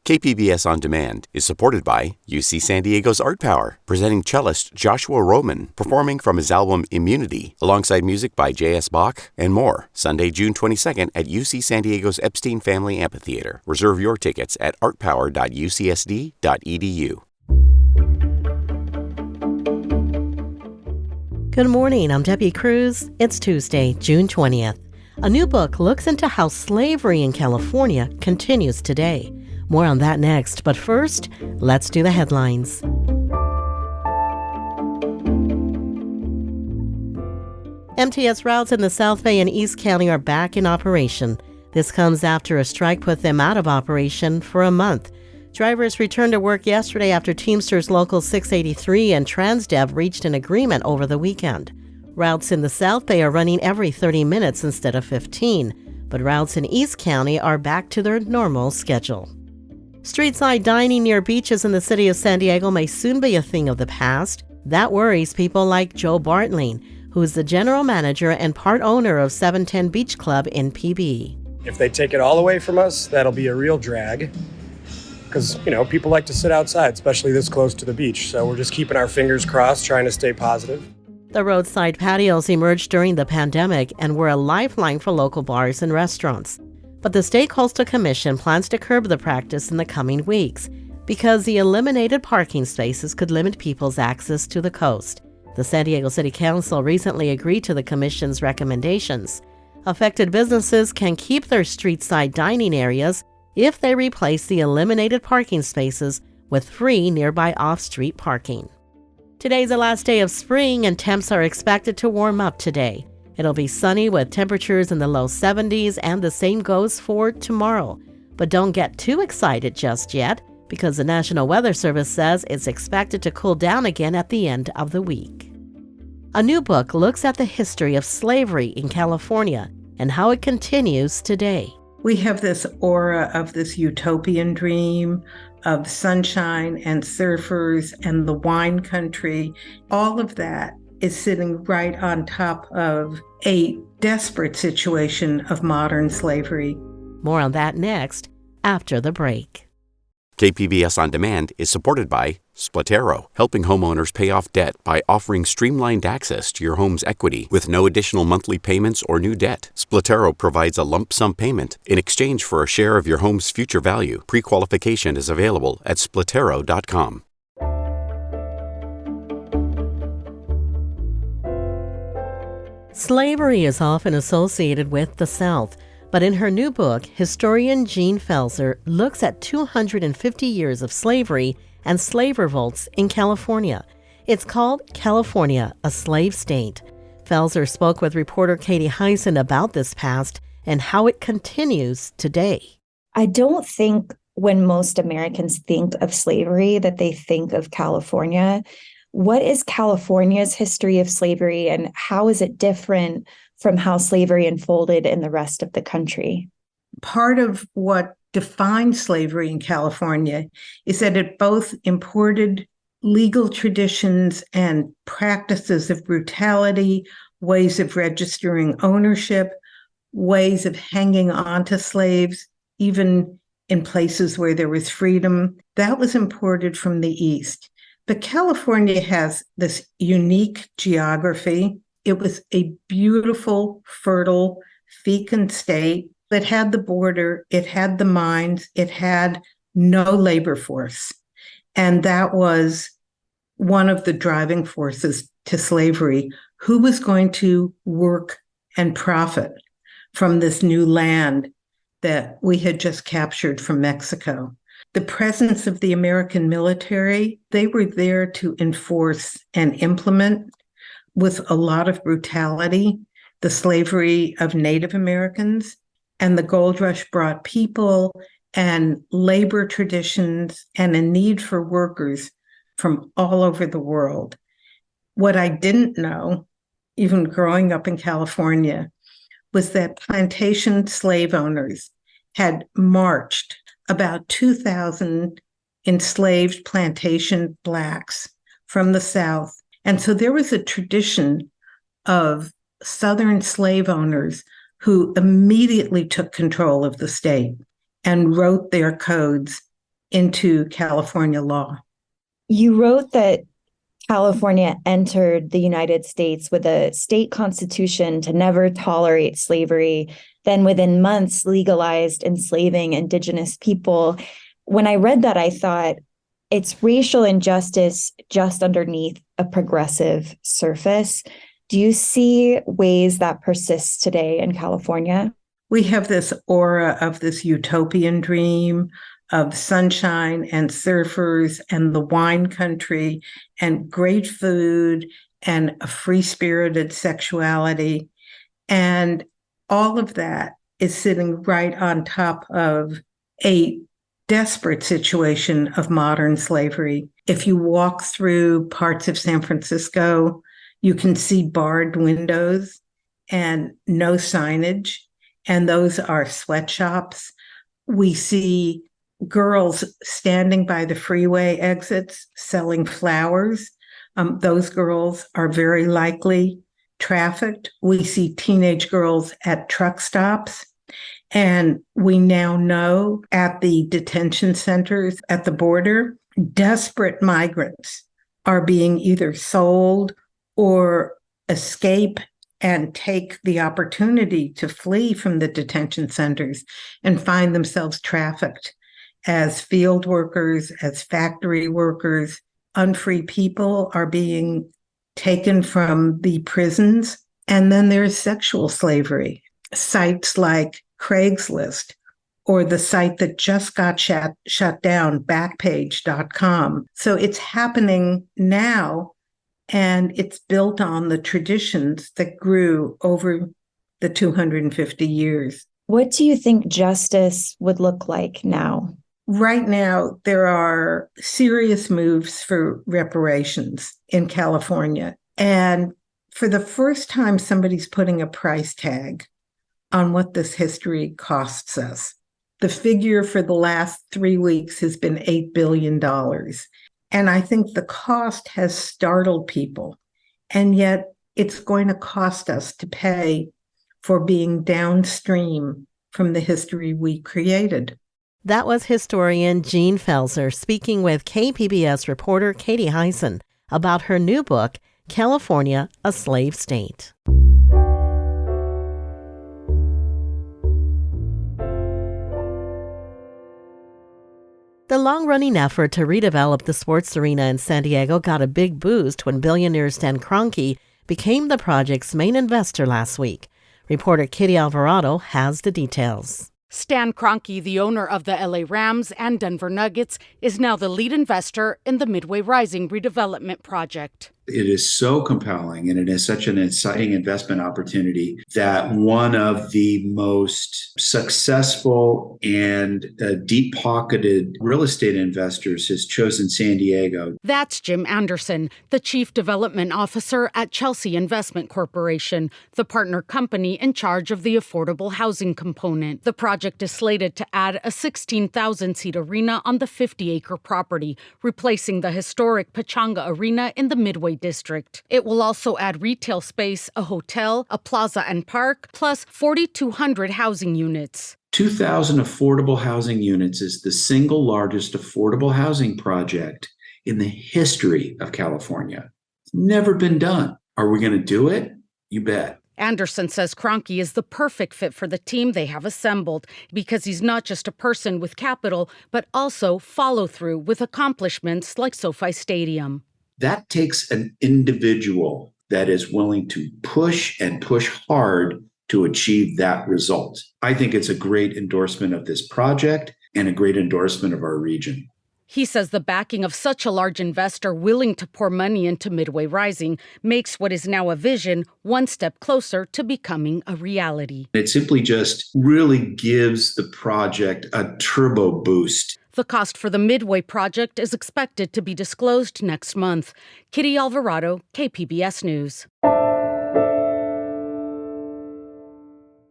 KPBS On Demand is supported by UC San Diego's Art Power, presenting cellist Joshua Roman, performing from his album Immunity, alongside music by J.S. Bach and more. Sunday, June 22nd at UC San Diego's Epstein Family Amphitheater. Reserve your tickets at artpower.ucsd.edu. Good morning, I'm Debbie Cruz. It's Tuesday, June 20th. A new book looks into how slavery in California continues today. More on that next, but first, let's do the headlines. MTS routes in the South Bay and East County are back in operation. This comes after a strike put them out of operation for a month. Drivers returned to work yesterday after Teamsters Local 683 and Transdev reached an agreement over the weekend. Routes in the South Bay are running every 30 minutes instead of 15, but routes in East County are back to their normal schedule. Street-side dining near beaches in the city of San Diego may soon be a thing of the past. That worries people like Joe Bartling, who is the general manager and part owner of 710 Beach Club in PB. If they take it all away from us, that'll be a real drag. Because, people like to sit outside, especially this close to the beach. So we're just keeping our fingers crossed, trying to stay positive. The roadside patios emerged during the pandemic and were a lifeline for local bars and restaurants. But the State Coastal Commission plans to curb the practice in the coming weeks because the eliminated parking spaces could limit people's access to the coast. The San Diego City Council recently agreed to the Commission's recommendations. Affected businesses can keep their street-side dining areas if they replace the eliminated parking spaces with free nearby off-street parking. Today's the last day of spring and temps are expected to warm up today. It'll be sunny with temperatures in the low 70s, and the same goes for tomorrow. But don't get too excited just yet, because the National Weather Service says it's expected to cool down again at the end of the week. A new book looks at the history of slavery in California and how it continues today. We have this aura of this utopian dream of sunshine and surfers and the wine country. All of that is sitting right on top of a desperate situation of modern slavery. More on that next, after the break. KPBS On Demand is supported by Splatero, helping homeowners pay off debt by offering streamlined access to your home's equity with no additional monthly payments or new debt. Splatero provides a lump sum payment in exchange for a share of your home's future value. Pre-qualification is available at splatero.com. Slavery is often associated with the South, but in her new book, historian Jean Felser looks at 250 years of slavery and slave revolts in California. It's called California, a Slave State. Felser spoke with reporter Katie Hyson about this past and how it continues today. I don't think when most Americans think of slavery that they think of California. What is California's history of slavery, and how is it different from how slavery unfolded in the rest of the country? Part of what defines slavery in California is that it both imported legal traditions and practices of brutality, ways of registering ownership, ways of hanging on to slaves, even in places where there was freedom. That was imported from the East. But California has this unique geography. It was a beautiful, fertile, fecund state that had the border, it had the mines, it had no labor force. And that was one of the driving forces to slavery. Who was going to work and profit from this new land that we had just captured from Mexico? The presence of the American military, they were there to enforce and implement with a lot of brutality the slavery of Native Americans. And the gold rush brought people and labor traditions and a need for workers from all over the world. What I didn't know, even growing up in California, was that plantation slave owners had marched about 2,000 enslaved plantation Blacks from the South. And so there was a tradition of Southern slave owners who immediately took control of the state and wrote their codes into California law. You wrote that California entered the United States with a state constitution to never tolerate slavery, then within months legalized enslaving indigenous people. When I read that, I thought it's racial injustice just underneath a progressive surface. Do you see ways that persists today in California? We have this aura of this utopian dream of sunshine and surfers and the wine country and great food and a free-spirited sexuality. And all of that is sitting right on top of a desperate situation of modern slavery. If you walk through parts of San Francisco, you can see barred windows and no signage, and those are sweatshops. We see girls standing by the freeway exits selling flowers. Those girls are very likely trafficked. We see teenage girls at truck stops. And we now know at the detention centers at the border, desperate migrants are being either sold or escape and take the opportunity to flee from the detention centers and find themselves trafficked as field workers, as factory workers. Unfree people are being taken from the prisons. And then there's sexual slavery. Sites like Craigslist or the site that just got shut down, Backpage.com. So it's happening now, and it's built on the traditions that grew over the 250 years. What do you think justice would look like now? Right now, there are serious moves for reparations in California. And for the first time, somebody's putting a price tag on what this history costs us. The figure for the last 3 weeks has been $8 billion. And I think the cost has startled people. And yet it's going to cost us to pay for being downstream from the history we created. That was historian Jean Felser speaking with KPBS reporter Katie Hyson about her new book, California, a Slave State. The long-running effort to redevelop the sports arena in San Diego got a big boost when billionaire Stan Kroenke became the project's main investor last week. Reporter Kitty Alvarado has the details. Stan Kroenke, the owner of the LA Rams and Denver Nuggets, is now the lead investor in the Midway Rising redevelopment project. It is so compelling and it is such an exciting investment opportunity that one of the most successful and deep-pocketed real estate investors has chosen San Diego. That's Jim Anderson, the chief development officer at Chelsea Investment Corporation, the partner company in charge of the affordable housing component. The project is slated to add a 16,000-seat arena on the 50-acre property, replacing the historic Pechanga Arena in the Midway District. It will also add retail space, a hotel, a plaza and park, plus 4,200 housing units. 2,000 affordable housing units is the single largest affordable housing project in the history of California. It's never been done. Are we going to do it? You bet. Anderson says Kroenke is the perfect fit for the team they have assembled because he's not just a person with capital, but also follow-through with accomplishments like SoFi Stadium. That takes an individual that is willing to push and push hard to achieve that result. I think it's a great endorsement of this project and a great endorsement of our region. He says the backing of such a large investor willing to pour money into Midway Rising makes what is now a vision one step closer to becoming a reality. It simply just really gives the project a turbo boost. The cost for the Midway project is expected to be disclosed next month. Kitty Alvarado, KPBS News.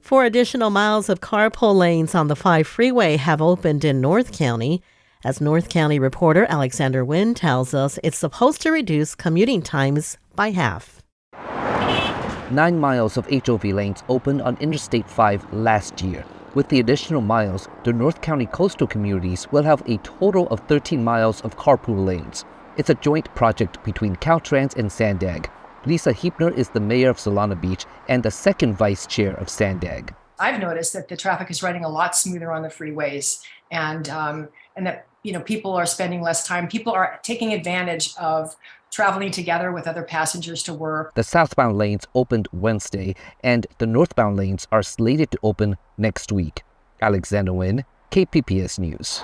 4 additional miles of carpool lanes on the 5 freeway have opened in North County. As North County reporter Alexander Wynn tells us, it's supposed to reduce commuting times by half. 9 miles of HOV lanes opened on Interstate 5 last year. With the additional miles, the North County coastal communities will have a total of 13 miles of carpool lanes. It's a joint project between Caltrans and Sandag. Lisa Heapner is the mayor of Solana Beach and the second vice chair of Sandag. I've noticed that the traffic is running a lot smoother on the freeways, and that people are spending less time. People are taking advantage of traveling together with other passengers to work. The southbound lanes opened Wednesday, and the northbound lanes are slated to open next week. Alexander Nguyen, KPBS News.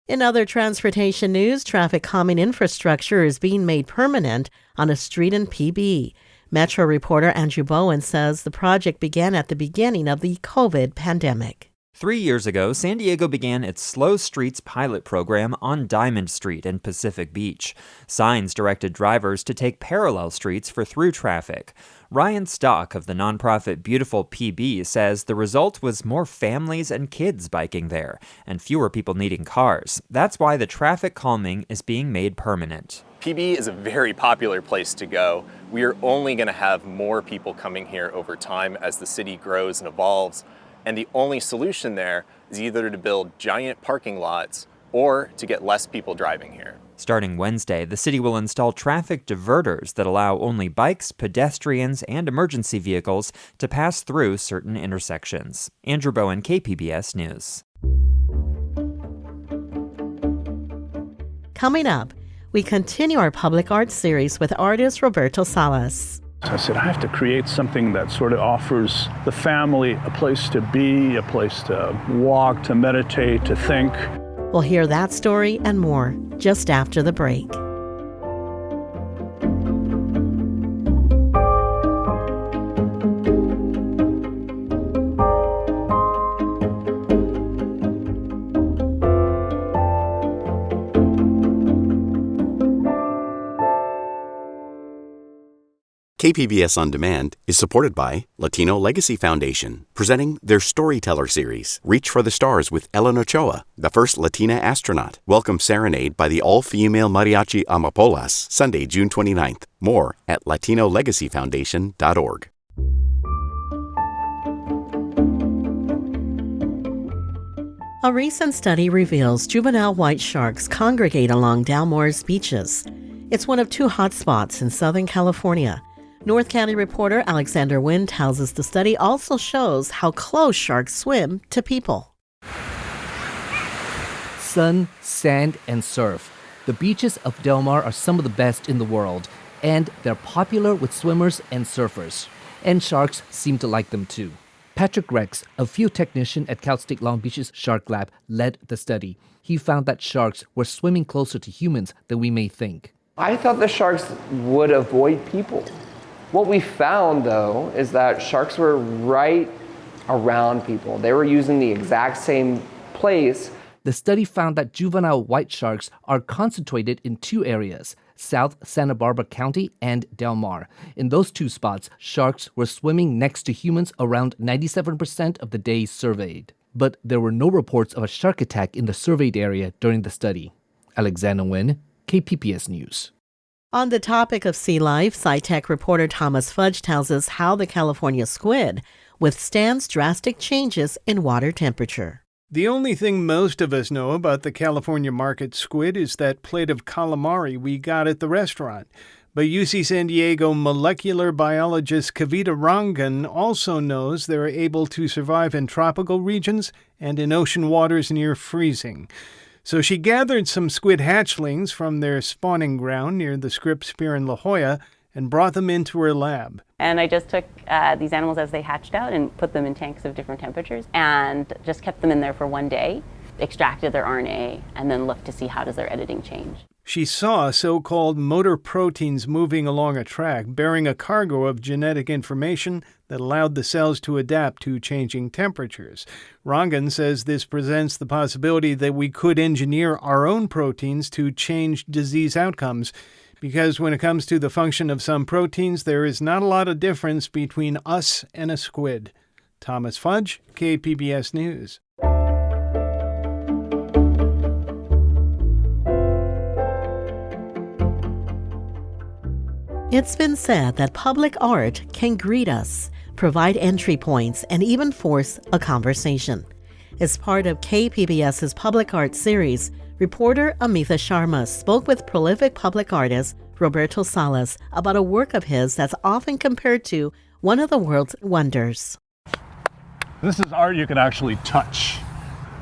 In other transportation news, traffic calming infrastructure is being made permanent on a street in PB. Metro reporter Andrew Bowen says the project began at the beginning of the COVID pandemic. 3 years ago, San Diego began its Slow Streets pilot program on Diamond Street in Pacific Beach. Signs directed drivers to take parallel streets for through traffic. Ryan Stock of the nonprofit Beautiful PB says the result was more families and kids biking there, and fewer people needing cars. That's why the traffic calming is being made permanent. PB is a very popular place to go. We are only going to have more people coming here over time as the city grows and evolves. And the only solution there is either to build giant parking lots or to get less people driving here. Starting Wednesday, the city will install traffic diverters that allow only bikes, pedestrians, and emergency vehicles to pass through certain intersections. Andrew Bowen, KPBS News. Coming up, we continue our public arts series with artist Roberto Salas. I said, I have to create something that sort of offers the family a place to be, a place to walk, to meditate, to think. We'll hear that story and more just after the break. KPBS On Demand is supported by Latino Legacy Foundation, presenting their Storyteller series, Reach for the Stars with Ellen Ochoa, the first Latina astronaut. Welcome Serenade by the all-female mariachi Amapolas, Sunday, June 29th. More at latinolegacyfoundation.org. A recent study reveals juvenile white sharks congregate along Dalmore's beaches. It's one of two hotspots in Southern California. North County reporter Alexander Nguyen tells us the study also shows how close sharks swim to people. Sun, sand, and surf. The beaches of Del Mar are some of the best in the world, and they're popular with swimmers and surfers. And sharks seem to like them too. Patrick Rex, a field technician at Cal State Long Beach's Shark Lab, led the study. He found that sharks were swimming closer to humans than we may think. I thought the sharks would avoid people. What we found, though, is that sharks were right around people. They were using the exact same place. The study found that juvenile white sharks are concentrated in two areas, South Santa Barbara County and Del Mar. In those two spots, sharks were swimming next to humans around 97% of the days surveyed. But there were no reports of a shark attack in the surveyed area during the study. Alexander Nguyen, KPBS News. On the topic of sea life, SciTech reporter Thomas Fudge tells us how the California squid withstands drastic changes in water temperature. The only thing most of us know about the California market squid is that plate of calamari we got at the restaurant. But UC San Diego molecular biologist Kavita Rangan also knows they're able to survive in tropical regions and in ocean waters near freezing. So she gathered some squid hatchlings from their spawning ground near the Scripps Pier in La Jolla and brought them into her lab. And I just took these animals as they hatched out and put them in tanks of different temperatures and just kept them in there for one day, extracted their RNA, and then looked to see how does their editing change. She saw so-called motor proteins moving along a track, bearing a cargo of genetic information that allowed the cells to adapt to changing temperatures. Rangan says this presents the possibility that we could engineer our own proteins to change disease outcomes, because when it comes to the function of some proteins, there is not a lot of difference between us and a squid. Thomas Fudge, KPBS News. It's been said that public art can greet us, provide entry points, and even force a conversation. As part of KPBS's Public Art series, reporter Amita Sharma spoke with prolific public artist Roberto Salas about a work of his that's often compared to one of the world's wonders. This is art you can actually touch.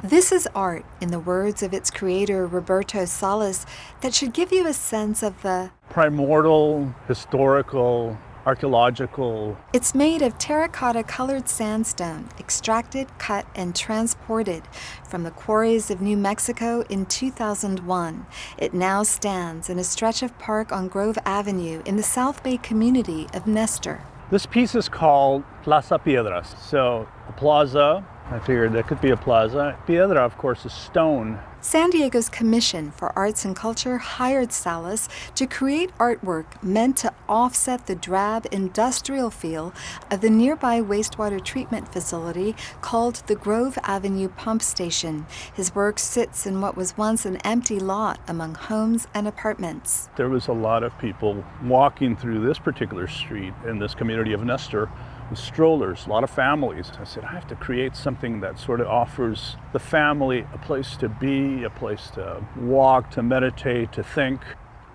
This is art, in the words of its creator, Roberto Salas, that should give you a sense of the primordial, historical, archaeological. It's made of terracotta-colored sandstone, extracted, cut, and transported from the quarries of New Mexico in 2001. It now stands in a stretch of park on Grove Avenue in the South Bay community of Nestor. This piece is called Plaza Piedras. So a plaza, I figured that could be a plaza. Piedra, of course, is stone. San Diego's Commission for Arts and Culture hired Salas to create artwork meant to offset the drab industrial feel of the nearby wastewater treatment facility called the Grove Avenue Pump Station. His work sits in what was once an empty lot among homes and apartments. There was a lot of people walking through this particular street in this community of Nestor with strollers, a lot of families. I said, I have to create something that sort of offers the family a place to be, a place to walk, to meditate, to think.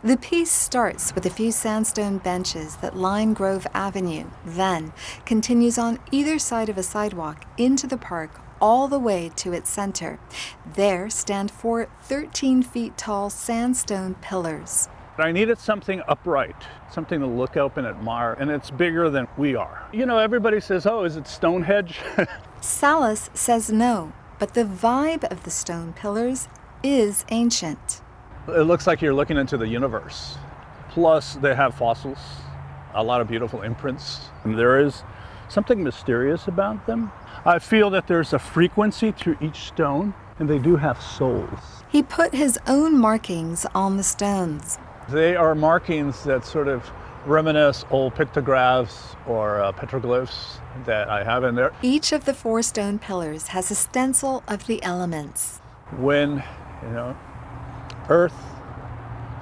The piece starts with a few sandstone benches that line Grove Avenue, then continues on either side of a sidewalk into the park all the way to its center. There stand 4 13 feet tall sandstone pillars. I needed something upright, something to look up and admire, and it's bigger than we are. You know, everybody says, oh, is it Stonehenge? Salas says no, but the vibe of the stone pillars is ancient. It looks like you're looking into the universe. Plus, they have fossils, a lot of beautiful imprints, and there is something mysterious about them. I feel that there's a frequency through each stone, and they do have souls. He put his own markings on the stones. They are markings that sort of reminisce old pictographs or petroglyphs that I have in there. Each of the 4 stone pillars has a stencil of the elements. Wind, earth,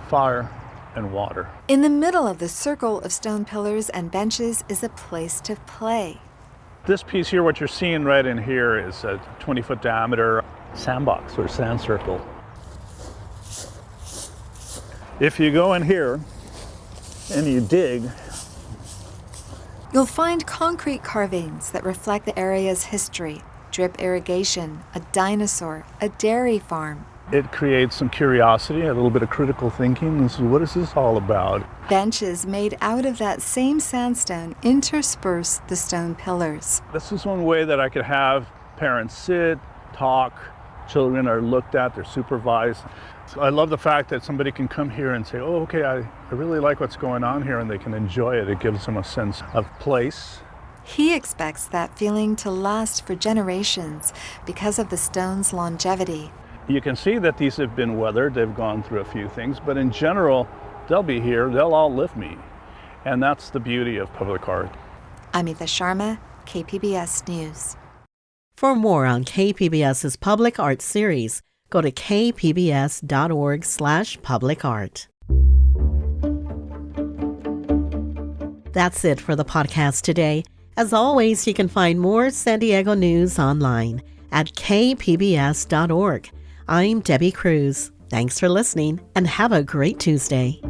fire, and water. In the middle of the circle of stone pillars and benches is a place to play. This piece here, what you're seeing right in here, is a 20-foot diameter sandbox or sand circle. If you go in here and you dig, you'll find concrete carvings that reflect the area's history, drip irrigation, a dinosaur, a dairy farm. It creates some curiosity, a little bit of critical thinking. This is, what is this all about? Benches made out of that same sandstone intersperse the stone pillars. This is one way that I could have parents sit, talk, children are looked at, they're supervised. So I love the fact that somebody can come here and say, oh, okay, I really like what's going on here, and they can enjoy it. It gives them a sense of place. He expects that feeling to last for generations because of the stone's longevity. You can see that these have been weathered, they've gone through a few things, but in general, they'll be here, they'll outlive me. And that's the beauty of public art. Amita Sharma, KPBS News. For more on KPBS's Public Art series, go to kpbs.org/publicart. That's it for the podcast today. As always, you can find more San Diego news online at kpbs.org. I'm Debbie Cruz. Thanks for listening and have a great Tuesday.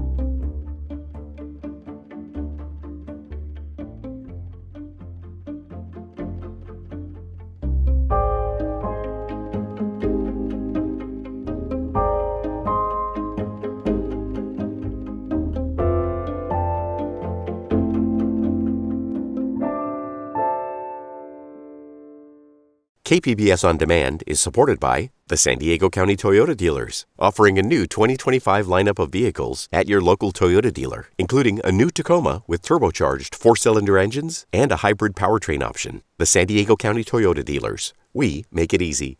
KPBS On Demand is supported by the San Diego County Toyota dealers, offering a new 2025 lineup of vehicles at your local Toyota dealer, including a new Tacoma with turbocharged 4-cylinder engines and a hybrid powertrain option. The San Diego County Toyota dealers. We make it easy.